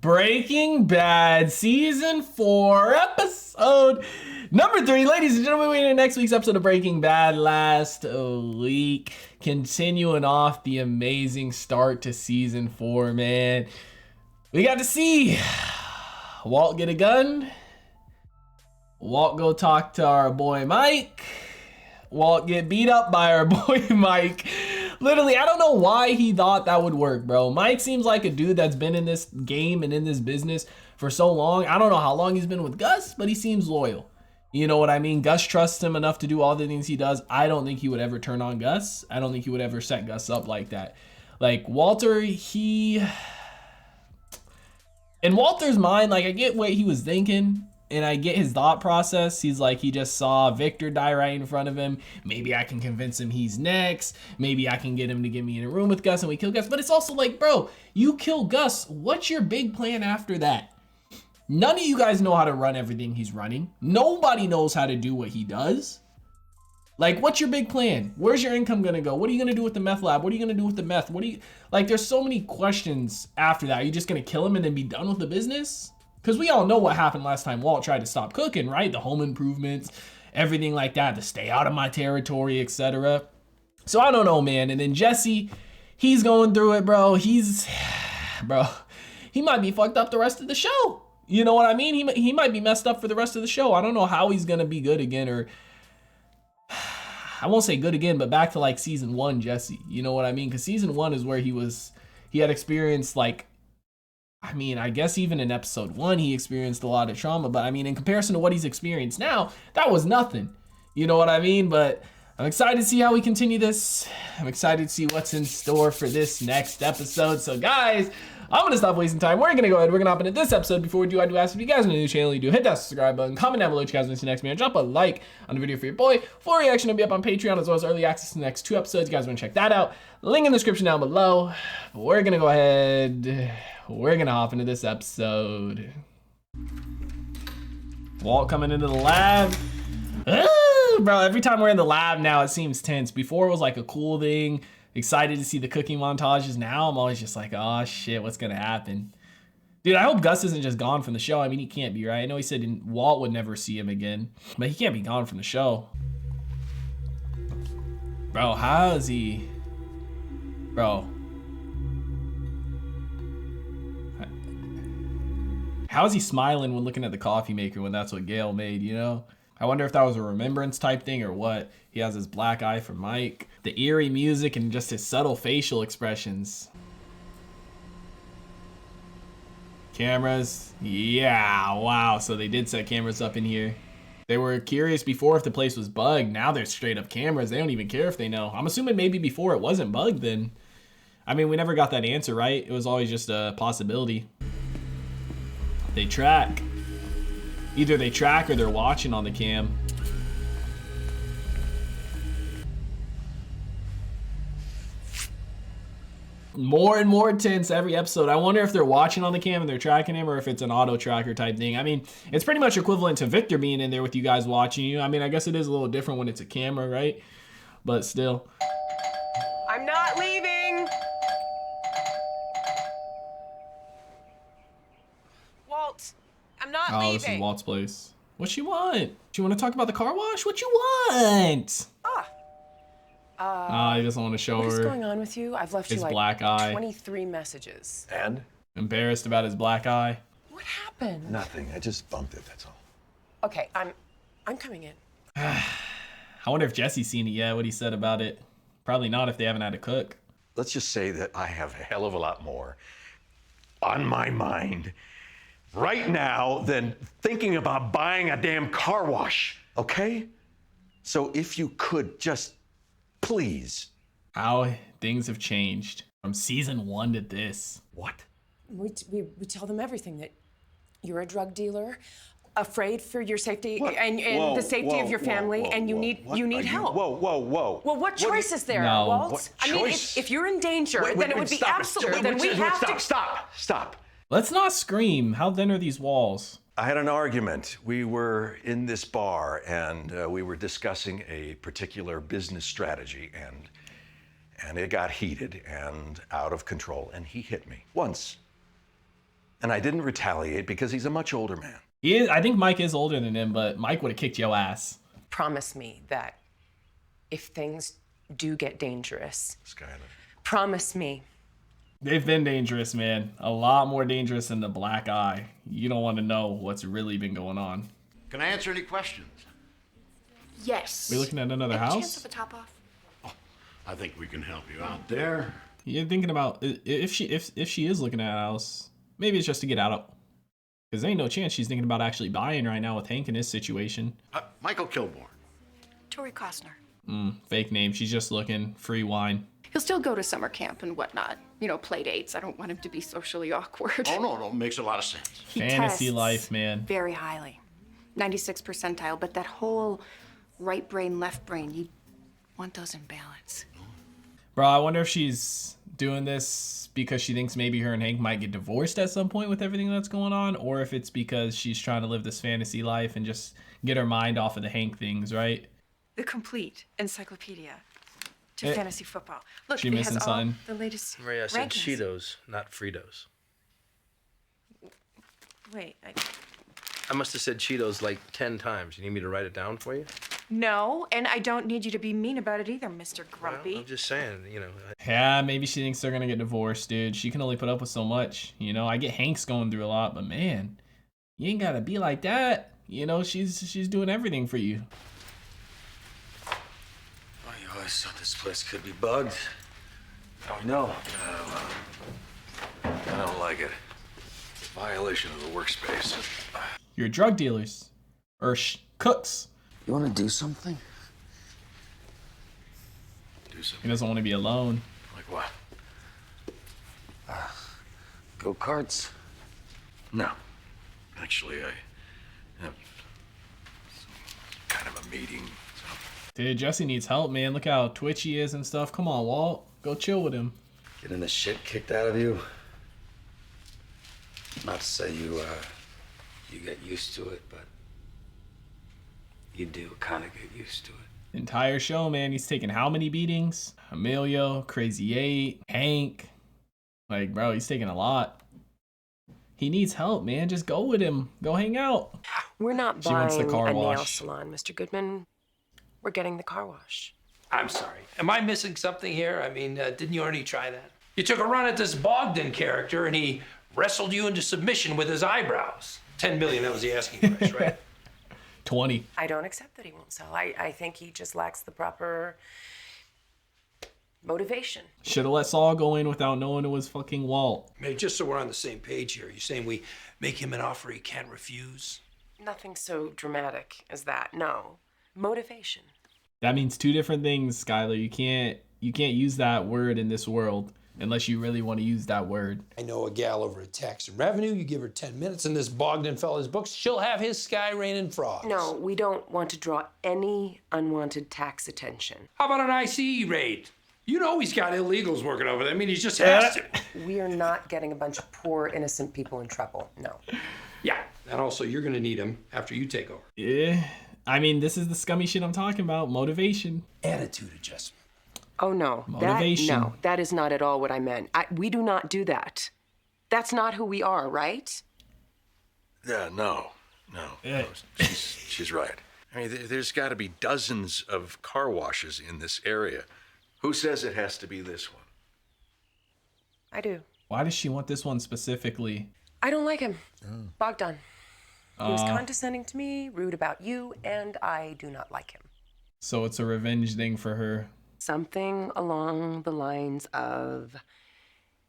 Breaking Bad Season 4, episode number 3. Ladies and gentlemen, we're in next week's episode of Breaking Bad. Last week, continuing off the amazing start to Season 4, man. We got to see Walt get a gun. Walt go talk to our boy Mike. Walt get beat up by our boy Mike. Literally, I don't know why he thought that would work, bro. Mike seems like a dude that's been in this game and in this business for so long. I don't know how long he's been with Gus, but he seems loyal. You know what I mean? Gus trusts him enough to do all the things he does. I don't think he would ever turn on Gus. I don't think he would ever set Gus up like that. Like, Walter, in Walter's mind, like, I get what he was thinking. And I get his thought process. He's like, he just saw Victor die right in front of him. Maybe I can convince him he's next. Maybe I can get him to get me in a room with Gus and we kill Gus. But it's also like, bro, you kill Gus. What's your big plan after that? None of you guys know how to run everything he's running. Nobody knows how to do what he does. Like, what's your big plan? Where's your income gonna go? What are you gonna do with the meth lab? What are you gonna do with the meth? Like, there's so many questions after that. Are you just gonna kill him and then be done with the business? Because we all know what happened last time Walt tried to stop cooking, right? The home improvements, everything like that, to stay out of my territory, etc. So I don't know, man. And then Jesse, he's going through it, bro. He might be fucked up the rest of the show. You know what I mean? He might be messed up for the rest of the show. I don't know how he's going to be good again, or I won't say good again, but back to like season 1 Jesse. You know what I mean? Because season 1 is where he had experienced like, I mean, I guess even in episode 1, he experienced a lot of trauma, but I mean, in comparison to what he's experienced now, that was nothing. You know what I mean? But I'm excited to see how we continue this. I'm excited to see what's in store for this next episode. So guys, I'm gonna stop wasting time. We're gonna go ahead, we're gonna hop into this episode. Before we do, I do ask if you guys are new to the channel, you do hit that subscribe button, comment down below what you guys want to see next, man. Drop a like on the video for your boy. Full reaction will be up on Patreon, as well as early access to the next 2 episodes. You guys wanna check that out. Link in the description down below. But we're gonna go ahead. We're gonna hop into this episode. Walt coming into the lab. Bro, every time we're in the lab now, it seems tense. Before it was like a cool thing. Excited to see the cooking montages. Now I'm always just like, oh shit, what's gonna happen? Dude, I hope Gus isn't just gone from the show. I mean, he can't be, right? I know he said Walt would never see him again, but he can't be gone from the show. Bro, how is he? Bro. How is he smiling when looking at the coffee maker when that's what Gail made, you know? I wonder if that was a remembrance type thing or what. He has his black eye for Mike. The eerie music and just his subtle facial expressions. Cameras. Yeah, wow. So they did set cameras up in here. They were curious before if the place was bugged. Now they're straight up cameras. They don't even care if they know. I'm assuming maybe before it wasn't bugged then. I mean, we never got that answer, right? It was always just a possibility. They track. Either they track or they're watching on the cam. More and more tense every episode. I wonder if they're watching on the cam and they're tracking him, or if it's an auto tracker type thing. I mean, it's pretty much equivalent to Victor being in there with you guys watching you. I mean, I guess it is a little different when it's a camera, right? But still. I'm not leaving. Walt, I'm not leaving. Oh, this is Walt's place. What you want? Do you want to talk about the car wash? What you want? He doesn't want to show her. What's going on with you? I've left you his like black eye. 23 messages. And? Embarrassed about his black eye. What happened? Nothing. I just bumped it, that's all. Okay, I'm coming in. I wonder if Jesse's seen it yet, what he said about it. Probably not if they haven't had to cook. Let's just say that I have a hell of a lot more on my mind right now than thinking about buying a damn car wash, okay? So if you could just, please. How things have changed from season 1 to this. What? We tell them everything, that you're a drug dealer, afraid for your safety and the safety of your family, and you need help. Whoa. Well, what choice is there, No. Walt? What I mean, choice? if you're in danger, then it would be absolute. Then we have to. Stop. Let's not scream. How thin are these walls? I had an argument. We were in this bar and we were discussing a particular business strategy, and it got heated and out of control, and he hit me once. And I didn't retaliate because he's a much older man. He is, I think Mike is older than him, but Mike would have kicked your ass. Promise me that if things do get dangerous, Skyler. promise me. They've been dangerous, man. A lot more dangerous than the black eye. You don't want to know what's really been going on. Can I answer any questions? Yes. We looking at another Any house? chance of a top off? I think we can help you out there. You're thinking about if she is looking at a house, maybe it's just to get out. Because there ain't no chance she's thinking about actually buying right now with Hank in his situation. Michael Kilborn. Tori Costner. Fake name. She's just looking. Free wine. He'll still go to summer camp and whatnot. You know, play dates. I don't want him to be socially awkward. Oh, no, makes a lot of sense. He Fantasy tests life, man. very highly. 96 percentile, but that whole right brain, left brain, you want those in balance. Bro, I wonder if she's doing this because she thinks maybe her and Hank might get divorced at some point with everything that's going on, or if it's because she's trying to live this fantasy life and just get her mind off of the Hank things, right? The complete encyclopedia to fantasy football. Look, She it missing has all something? the latest Maria, I said rankings. Cheetos, not Fritos. Wait, I must have said Cheetos like 10 times. You need me to write it down for you? no, and I don't need you to be mean about it either, Mr. Grumpy. Well, I'm just saying, you know. Yeah, maybe she thinks they're gonna get divorced, dude. She can only put up with so much. You know, I get Hank's going through a lot, but man, you ain't gotta be like that. You know, she's doing everything for you. I always thought this place could be bugged. How we know? I don't like it. Violation of the workspace. You're drug dealers. Or cooks. You want to do something? Do He something. doesn't want to be alone. Like what? Go karts. No. Actually, I have kind of a meeting. So. Dude, Jesse needs help, man. Look how twitchy he is and stuff. Come on, Walt. Go chill with him. Getting the shit kicked out of you. Not to say you get used to it, but you do kind of get used to it. Entire show, man. He's taking how many beatings? Emilio, Crazy 8, Hank. Like, bro, he's taking a lot. He needs help, man. Just go with him. Go hang out. We're not She wants buying the car a nail wash. salon, Mr. Goodman. We're getting the car wash. I'm sorry. Am I missing something here? I mean, didn't you already try that? You took a run at this Bogdan character and he wrestled you into submission with his eyebrows. 10 million, that was the asking price, right? 20. I don't accept that he won't sell. I think he just lacks the proper motivation. Should have let Saul go in without knowing it was fucking Walt. Hey, just so we're on the same page here, you saying we make him an offer he can't refuse? Nothing so dramatic as that. No. Motivation. That means two different things, Skyler. You can't use that word in this world unless you really want to use that word. I know a gal over at Tax and Revenue, you give her 10 minutes and this Bogdan fella's books, she'll have his sky raining frogs. No, we don't want to draw any unwanted tax attention. How about an ICE raid? You know he's got illegals working over there. I mean, he just has to. We are not getting a bunch of poor, innocent people in trouble. No. Yeah, and also you're gonna need him after you take over. Yeah. I mean, this is the scummy shit I'm talking about. Motivation. Attitude adjustment. Oh, no. Motivation. That is not at all what I meant. We do not do that. That's not who we are, right? Yeah, no. Yeah. She's right. I mean, there's got to be dozens of car washes in this area. Who says it has to be this one? I do. Why does she want this one specifically? I don't like him. Bogdan. He was condescending to me, rude about you, and I do not like him. So it's a revenge thing for her. Something along the lines of,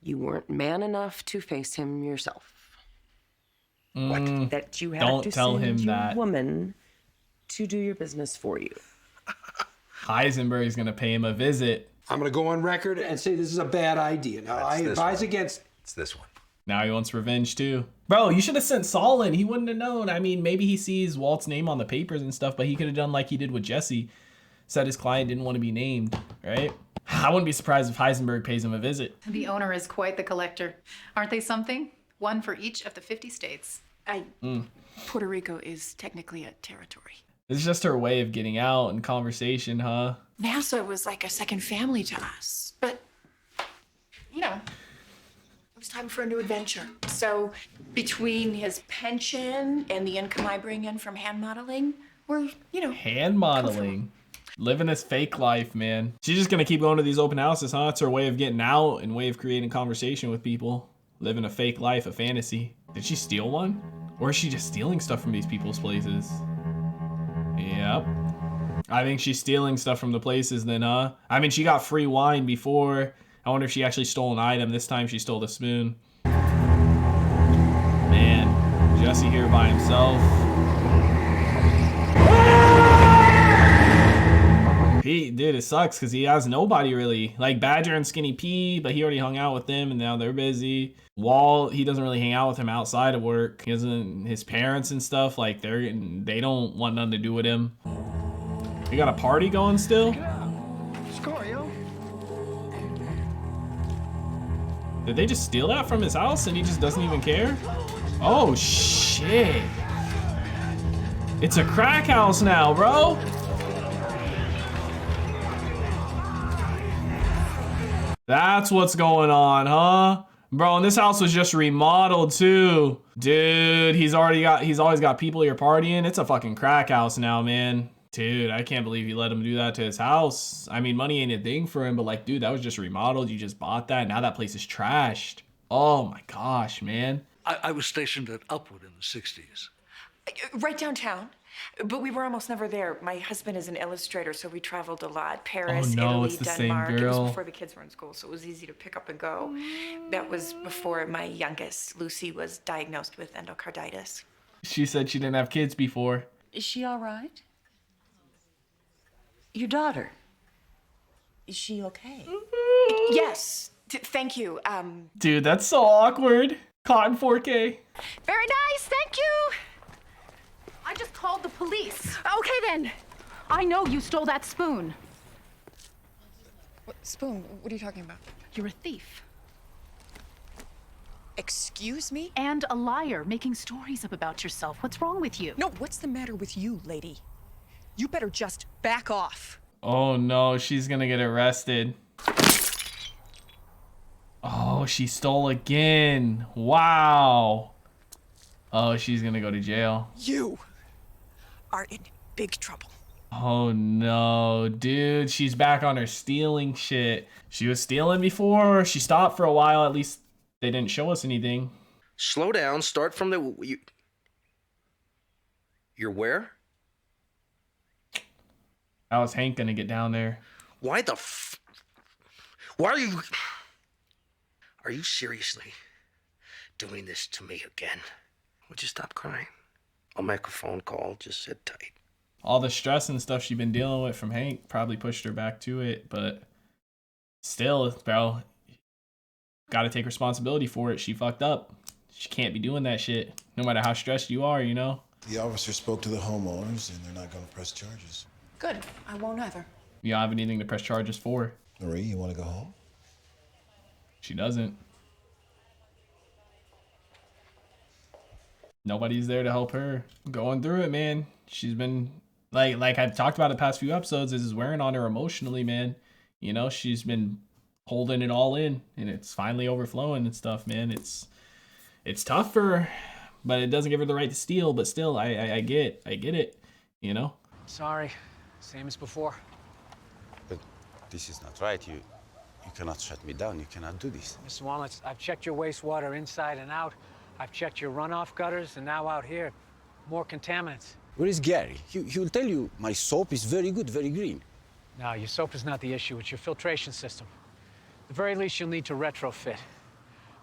you weren't man enough to face him yourself. What? That you had Don't to tell send him your that. woman to do your business for you. Heisenberg's gonna pay him a visit. I'm gonna go on record and say this is a bad idea. Now, I this advise one. against. It's this one. Now he wants revenge too. Bro, you should have sent Saul in. He wouldn't have known. I mean, maybe he sees Walt's name on the papers and stuff, but he could have done like he did with Jesse. Said his client didn't want to be named, right? I wouldn't be surprised if Heisenberg pays him a visit. The owner is quite the collector. Aren't they something? One for each of the 50 states. Puerto Rico is technically a territory. It's just her way of getting out and conversation, huh? NASA was like a second family to us. But, You know, was time for a new adventure. So between his pension and the income I bring in from hand modeling, we're, Hand modeling. Living this fake life, man. She's just gonna keep going to these open houses, huh? It's her way of getting out and way of creating conversation with people. Living a fake life, a fantasy. Did she steal one? Or is she just stealing stuff from these people's places? Yep. I think she's stealing stuff from the places then, huh? I mean, she got free wine before. I wonder if she actually stole an item. This time she stole the spoon. Man, Jesse here by himself. Dude, it sucks because he has nobody really. Like Badger and Skinny P, but he already hung out with them and now they're busy. Wall, he doesn't really hang out with him outside of work. He doesn't, his parents and stuff, like they don't want nothing to do with him. We got a party going still? Did they just steal that from his house and he just doesn't even care? Oh shit. It's a crack house now, bro. That's what's going on, huh? Bro, and this house was just remodeled too. Dude, he's always got people here partying. It's a fucking crack house now, man. Dude, I can't believe you let him do that to his house. I mean, money ain't a thing for him, but like, dude, that was just remodeled. You just bought that. Now that place is trashed. Oh my gosh, man. I was stationed at Upwood in the 60s. Right downtown. But we were almost never there. My husband is an illustrator, so we traveled a lot. Paris, Italy, it's the Denmark. same It was girl. before the kids were in school, so it was easy to pick up and go. That was before my youngest, Lucy, was diagnosed with endocarditis. She said she didn't have kids before. Is she all right? Your daughter, is she okay? Yes, thank you. Dude, that's so awkward. Caught in 4K. Very nice, thank you. I just called the police. Okay then. I know you stole that spoon. What spoon? What are you talking about? You're a thief. Excuse me? And a liar, making stories up about yourself. What's wrong with you? No, what's the matter with you, lady? You better just back off. Oh no, she's gonna get arrested. Oh, she stole again. Wow. Oh, she's gonna go to jail. You are in big trouble. Oh no, dude, she's back on her stealing shit. She was stealing before. She stopped for a while. At least they didn't show us anything. Slow down. Start from the... You're where? How is Hank gonna get down there? Why the Why are you... Are you seriously doing this to me again? Would you stop crying? I'll make a phone call. Just sit tight. All the stress and stuff she's been dealing with from Hank probably pushed her back to it, but still, bro, gotta take responsibility for it. She fucked up. She can't be doing that shit, no matter how stressed you are, you know? The officer spoke to the homeowners, and they're not gonna press charges. Good, I won't either. You don't have anything to press charges for. Marie, you wanna go home? She doesn't. Nobody's there to help her going through it, man. She's been like I've talked about the past few episodes, this is wearing on her emotionally, man. You know, she's been holding it all in and it's finally overflowing and stuff, man. It's tough for her, but it doesn't give her the right to steal, but still I get it, you know? Sorry, same as before. But this is not right. You cannot shut me down. You cannot do this. Mr. Walnuts, I've checked your wastewater inside and out. I've checked your runoff gutters, and now out here, more contaminants. Where is Gary? He'll tell you my soap is very good, very green. No, your soap is not the issue. It's your filtration system. At the very least, you'll need to retrofit.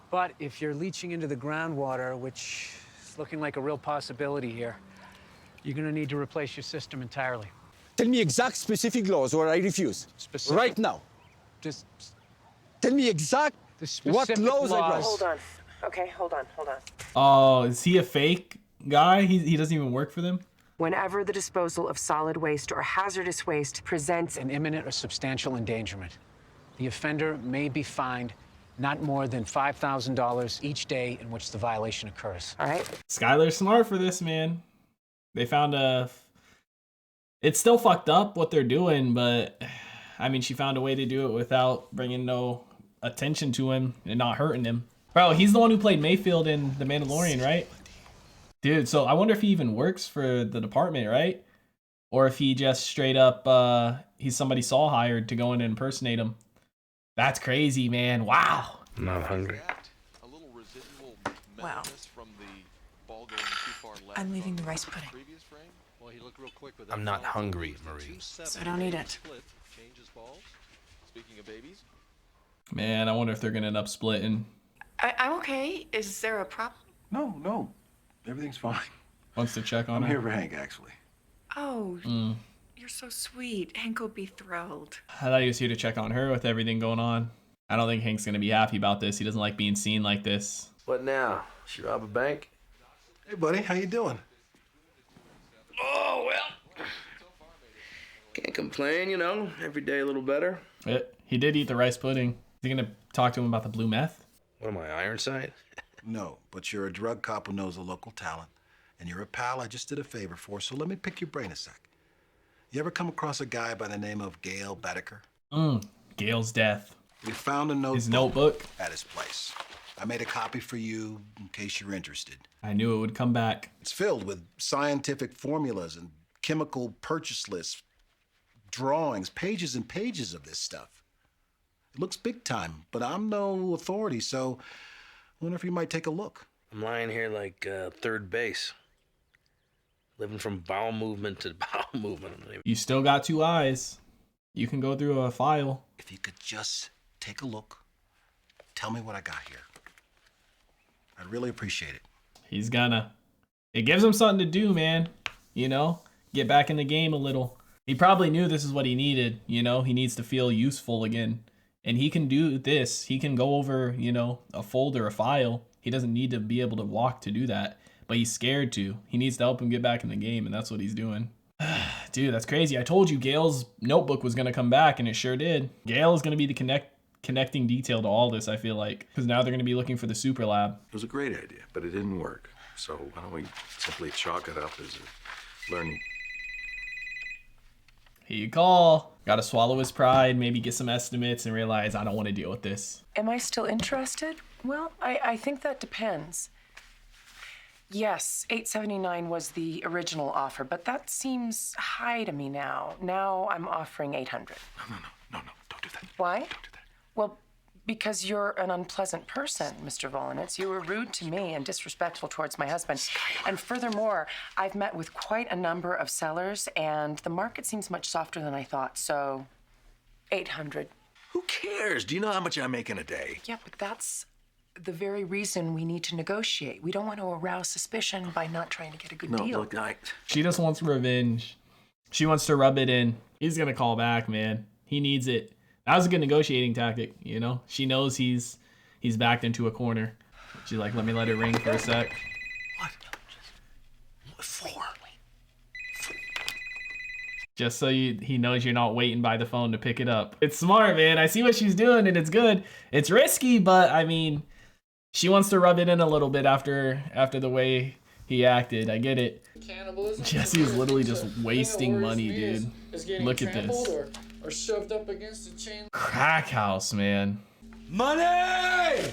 But if you're leaching into the groundwater, which is looking like a real possibility here, you're gonna need to replace your system entirely. Tell me exact specific laws or I refuse. Specific? Right now. Just tell me exact what laws I cross. Hold on. Okay, hold on. Oh, is he a fake guy? He doesn't even work for them? Whenever the disposal of solid waste or hazardous waste presents an imminent or substantial endangerment, the offender may be fined not more than $5,000 each day in which the violation occurs. All right. Skyler's smart for this, man. They found it's still fucked up what they're doing, but I mean, she found a way to do it without bringing no attention to him and not hurting him. Bro, he's the one who played Mayfield in The Mandalorian, right? Dude, so I wonder if he even works for the department, right? Or if he just straight up, he's somebody Saul hired to go in and impersonate him. That's crazy, man. Wow. I'm not hungry. Wow. I'm leaving the rice pudding. I'm not hungry, Marie. So don't eat it. Man, I wonder if they're gonna end up splitting. I'm okay. Is there a problem? No. Everything's fine. Wants to check on I'm her. here for Hank, actually. Oh, you're so sweet. Hank will be thrilled. I thought he was here to check on her with everything going on. I don't think Hank's gonna be happy about this. He doesn't like being seen like this. What now? She rob a bank? Hey, buddy, how you doing? Oh, well. Can't complain, you know. Every day a little better. He did eat the rice pudding. Is he gonna talk to him about the blue meth? What am I, Ironside? No, but you're a drug cop who knows a local talent. And you're a pal I just did a favor for, so let me pick your brain a sec. You ever come across a guy by the name of Gail Bedecker? Gail's death. We found a notebook. His notebook? At his place. I made a copy for you in case you're interested. I knew it would come back. It's filled with scientific formulas and chemical purchase lists, drawings, pages and pages of this stuff. It looks big time, but I'm no authority, so I wonder if you might take a look. I'm lying here like third base. Living from bowel movement to bowel movement. You still got 2 eyes. You can go through a file. If you could just take a look, tell me what I got here. I'd really appreciate it. He's gonna. It gives him something to do, man. You know? Get back in the game a little. He probably knew this is what he needed, you know? He needs to feel useful again. And he can do this. He can go over, you know, a folder, a file. He doesn't need to be able to walk to do that. But he's scared to. He needs to help him get back in the game, and that's what he's doing. Dude, that's crazy. I told you Gail's notebook was going to come back, and it sure did. Gail is going to be the connecting detail to all this, I feel like. Because now they're going to be looking for the super lab. It was a great idea, but it didn't work. So why don't we simply chalk it up as a learning? Here you call. Gotta swallow his pride, maybe get some estimates, and realize I don't want to deal with this. Am I still interested? Well, I think that depends. Yes, $879 was the original offer, but that seems high to me now. Now I'm offering $800. No, don't do that. Why? Don't do that. Well, because you're an unpleasant person, Mr. Volanitz. You were rude to me and disrespectful towards my husband. Skyler. And furthermore, I've met with quite a number of sellers, and the market seems much softer than I thought, so $800. Who cares? Do you know how much I make in a day? Yeah, but that's the very reason we need to negotiate. We don't want to arouse suspicion by not trying to get a good deal. Look, She just wants revenge. She wants to rub it in. He's gonna call back, man. He needs it. That was a good negotiating tactic, you know? She knows he's backed into a corner. She's like, let it ring for a sec. What for? Just so he knows you're not waiting by the phone to pick it up. It's smart, man. I see what she's doing, and it's good. It's risky, but I mean, she wants to rub it in a little bit after the way he acted. I get it. Jesse is literally just wasting money, dude. Look at this. Or shoved up against the chain. Crack house, man. Money!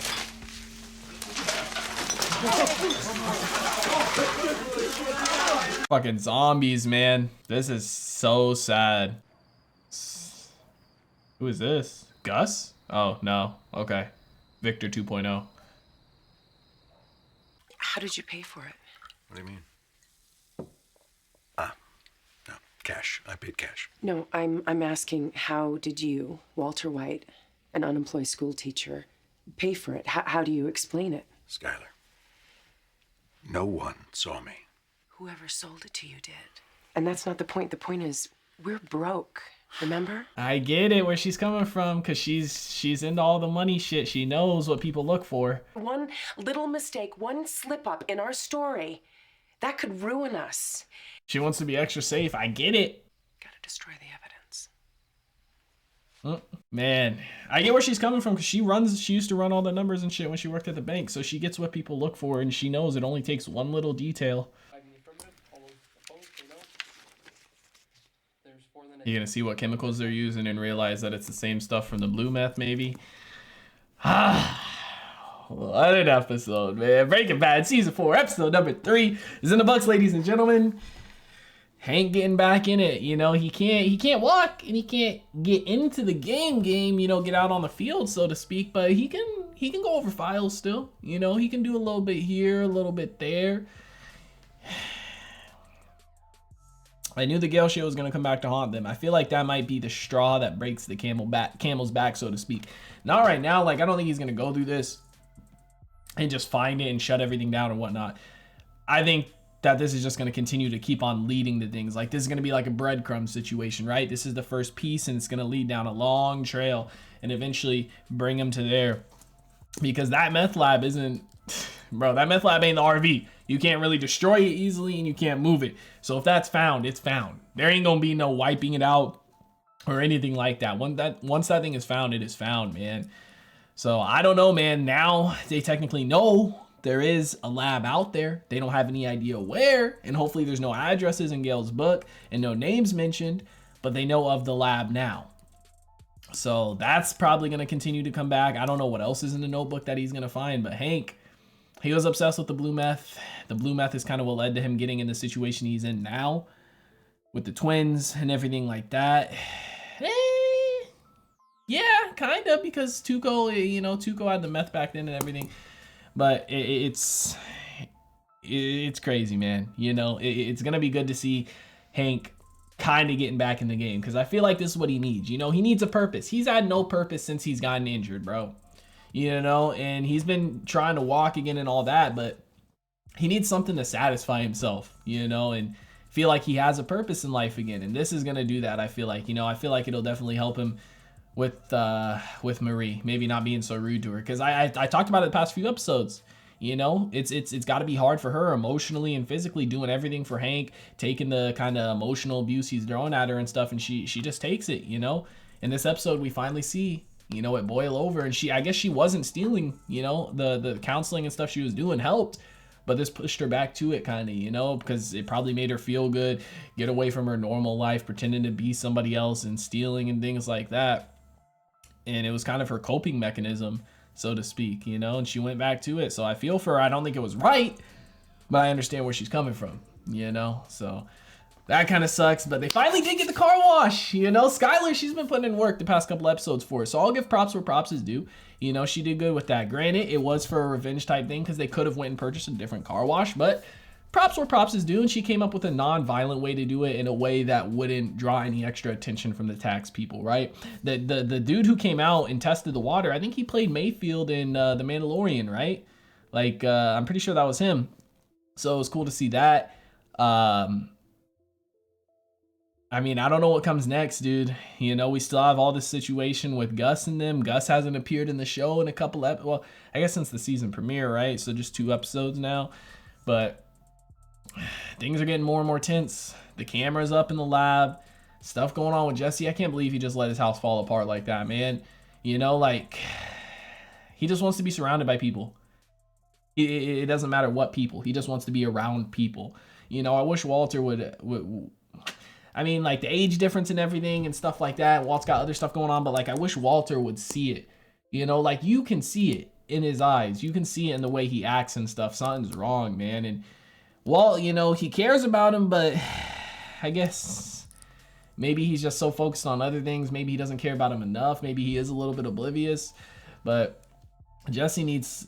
Fucking zombies, man. This is so sad. Who is this? Gus? Oh, no. Okay. Victor 2.0. How did you pay for it? What do you mean? No, cash. I paid cash. No, I'm asking, how did you, Walter White, an unemployed school teacher, pay for it? How do you explain it? Skyler, no one saw me. Whoever sold it to you did. And that's not the point. The point is, we're broke. Remember? I get it where she's coming from, because she's into all the money shit. She knows what people look for. One little mistake, one slip up in our story, that could ruin us. She wants to be extra safe. I get it. Gotta destroy the evidence. Man, I get where she's coming from, because she used to run all the numbers and shit when she worked at the bank, so she gets what people look for, and she knows it only takes one little detail. You're gonna see what chemicals they're using and realize that it's the same stuff from the blue meth, maybe. what an episode, man. Breaking Bad season 4, episode number 3 is in the books, ladies and gentlemen. Hank getting back in it, you know, he can't walk and he can't get into the game, you know, get out on the field, so to speak, but he can go over files still, you know, he can do a little bit here, a little bit there. I knew the Gale show was going to come back to haunt them. I feel like that might be the straw that breaks the camel's back, so to speak. Not right now, like, I don't think he's going to go through this and just find it and shut everything down and whatnot. I think that this is just going to continue to keep on leading to things. Like, this is going to be like a breadcrumb situation, right? This is the first piece, and it's going to lead down a long trail and eventually bring him to there. Because that meth lab isn't... Bro, that meth lab ain't the RV. You can't really destroy it easily, and you can't move it. So if that's found, it's found. There ain't going to be no wiping it out or anything like that. Once that thing is found, it is found, man. So I don't know, man. Now they technically know there is a lab out there. They don't have any idea where, and hopefully there's no addresses in Gale's book and no names mentioned, but they know of the lab now. So that's probably going to continue to come back. I don't know what else is in the notebook that he's going to find, but Hank, he was obsessed with the blue meth. The blue meth is kind of what led to him getting in the situation he's in now with the twins and everything like that. Yeah, kind of, because Tuco, you know, Tuco had the meth back then and everything. But it's crazy, man. You know, it's going to be good to see Hank kind of getting back in the game, because I feel like this is what he needs. You know, he needs a purpose. He's had no purpose since he's gotten injured, bro. You know, and he's been trying to walk again and all that, but he needs something to satisfy himself, you know, and feel like he has a purpose in life again. And this is going to do that, I feel like. You know, I feel like it'll definitely help him with Marie, maybe not being so rude to her, because I talked about it the past few episodes. You know, it's got to be hard for her emotionally and physically, doing everything for Hank, taking the kind of emotional abuse he's throwing at her and stuff, and she just takes it, you know. In this episode, we finally see, you know, it boil over, and I guess she wasn't stealing, you know, the counseling and stuff she was doing helped, but this pushed her back to it, kind of, you know, because it probably made her feel good, get away from her normal life, pretending to be somebody else and stealing and things like that. And it was kind of her coping mechanism, so to speak, you know, and she went back to it. So I feel for her. I don't think it was right, but I understand where she's coming from, you know, so that kind of sucks. But they finally did get the car wash, you know. Skyler, she's been putting in work the past couple episodes for us, so I'll give props where props is due. You know, she did good with that. Granted, it was for a revenge type thing, because they could have went and purchased a different car wash, but props where props is due, and she came up with a non-violent way to do it in a way that wouldn't draw any extra attention from the tax people, right? The dude who came out and tested the water, I think he played Mayfield in The Mandalorian, right? Like, I'm pretty sure that was him. So it was cool to see that. I mean, I don't know what comes next, dude. You know, we still have all this situation with Gus and them. Gus hasn't appeared in the show in a couple well, I guess since the season premiere, right? So just 2 episodes now. But things are getting more and more tense. The camera's up in the lab. Stuff going on with Jesse. I can't believe he just let his house fall apart like that, man. You know, like, he just wants to be surrounded by people. It doesn't matter what people. He just wants to be around people. You know, I wish Walter would I mean, like, the age difference and everything and stuff like that. Walt's got other stuff going on, but, like, I wish Walter would see it. You know, like, you can see it in his eyes. You can see it in the way he acts and stuff. Something's wrong, man. And Walt, you know, he cares about him, but I guess maybe he's just so focused on other things. Maybe he doesn't care about him enough. Maybe he is a little bit oblivious. But Jesse needs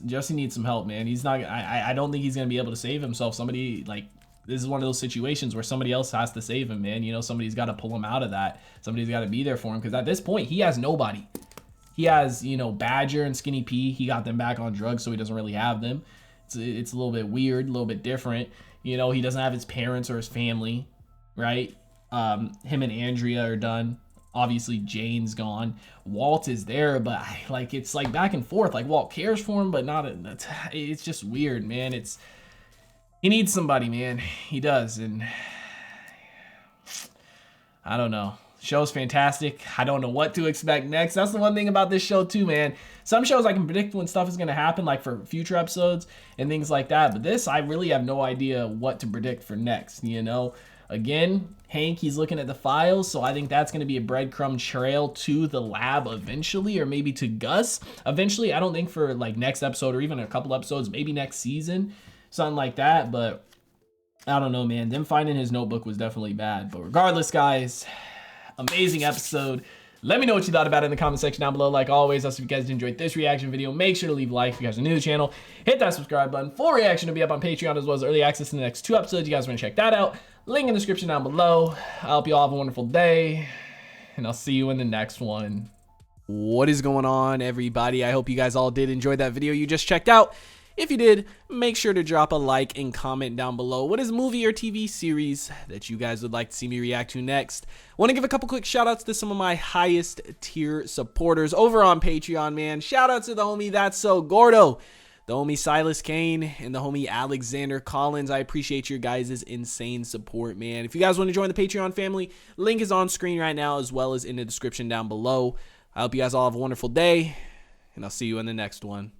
some help, man. He's not. I don't think he's gonna be able to save himself. Somebody, like, this is one of those situations where somebody else has to save him, man. You know, somebody's got to pull him out of that. Somebody's got to be there for him, because at this point he has nobody. He has, you know, Badger and Skinny P. He got them back on drugs, so he doesn't really have them. It's a little bit weird, a little bit different. You know, he doesn't have his parents or his family, right? Him and Andrea are done. Obviously, Jane's gone. Walt is there, but like, it's like back and forth. Like, Walt cares for him, but not. It's just weird, man. He needs somebody, man. He does, and I don't know. Show's fantastic. I don't know what to expect next. That's the one thing about this show too, man. Some shows I can predict when stuff is going to happen, like for future episodes and things like that. But this, I really have no idea what to predict for next, you know? Again, Hank, he's looking at the files, so I think that's going to be a breadcrumb trail to the lab eventually, or maybe to Gus eventually. I don't think for like next episode or even a couple episodes, maybe next season, something like that. But I don't know, man. Them finding his notebook was definitely bad. But regardless, guys, amazing episode. Let me know what you thought about it in the comment section down below. Like always, also if you guys enjoyed this reaction video, make sure to leave a like. If you guys are new to the channel, hit that subscribe button. Full reaction will be up on Patreon, as well as early access to the next 2 episodes. You guys want to check that out, link in the description down below. I hope you all have a wonderful day, and I'll see you in the next one. What is going on, everybody? I hope you guys all did enjoy that video you just checked out. If you did, make sure to drop a like and comment down below. What is a movie or TV series that you guys would like to see me react to next? Want to give a couple quick shout outs to some of my highest tier supporters over on Patreon, man. Shout out to the homie That's So Gordo, the homie Silas Kane, and the homie Alexander Collins. I appreciate your guys' insane support, man. If you guys want to join the Patreon family, link is on screen right now, as well as in the description down below. I hope you guys all have a wonderful day, and I'll see you in the next one.